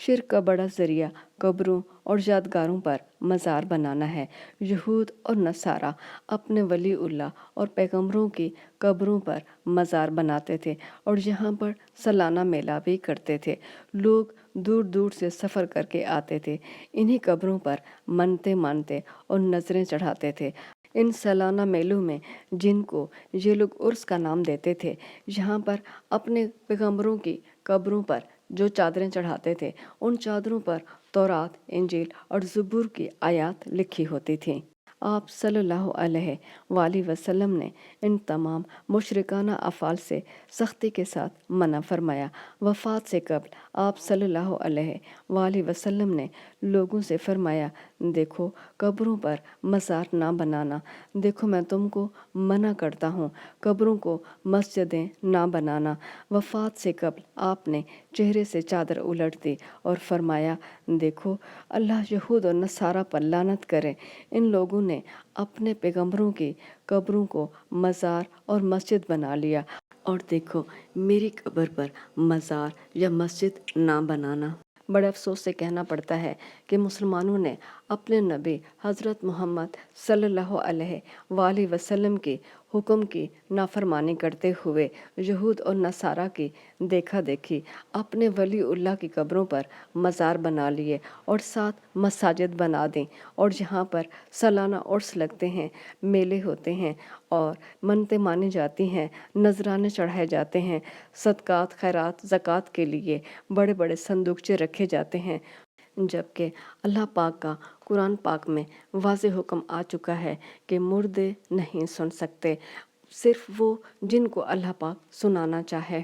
शिर्क का बड़ा ज़रिया कब्रों और यादगारों पर मज़ार बनाना है। यहूद और नसारा अपने वलीउल्लाह और पैगंबरों की कब्रों पर मज़ार बनाते थे और यहाँ पर सालाना मेला भी करते थे। लोग दूर दूर से सफ़र करके आते थे। इन्हीं कब्रों पर मन्नतें मानते और नज़रें चढ़ाते थे। इन सालाना मेलों में जिनको ये लोग उर्स का नाम देते थे, यहाँ पर अपने पैगंबरों की कब्रों पर जो चादरें चढ़ाते थे, उन चादरों पर तौरात, इंजील और ज़बूर की आयत लिखी होती थी। आप सल्लल्लाहु अलैहि वसल्लम ने इन तमाम मुशरिकाना अफ़ाल से सख्ती के साथ मना फरमाया। वफ़ात से कबल आप सल्लल्लाहु अलैहि वसल्लम ने लोगों से फरमाया, देखो कब्रों पर मज़ार ना बनाना। देखो मैं तुमको मना करता हूँ, कब्रों को मस्जिदें ना बनाना। वफ़ात से कबल आपने चेहरे से चादर उलट दी और फरमाया, देखो अल्लाह यहूद और नसारा पर लानत करे। इन लोगों ने अपने पैगंबरों की कब्रों को मज़ार और मस्जिद बना लिया, और देखो मेरी कब्र पर मज़ार या मस्जिद ना बनाना। बड़े अफसोस से कहना पड़ता है कि मुसलमानों ने अपने नबी हज़रत मोहम्मद सल्लल्लाहु अलैहि वसल्लम की हुक्म की नाफरमानी करते हुए यहूद और नसारा की देखा देखी अपने वलीउल्लाह की कब्रों पर मज़ार बना लिए और साथ मसाजिद बना दी, और जहाँ पर सालाना उर्स लगते हैं, मेले होते हैं और मन्नतें मानी जाती हैं, नजराने चढ़ाए जाते हैं, सदकात, खैरात, ज़कात के लिए बड़े बड़े संदूकचे रखे जाते हैं, जबकि अल्लाह पाक का कुरान पाक में वाज़ेह हुक्म आ चुका है कि मुर्दे नहीं सुन सकते, सिर्फ वो जिनको अल्लाह पाक सुनाना चाहे।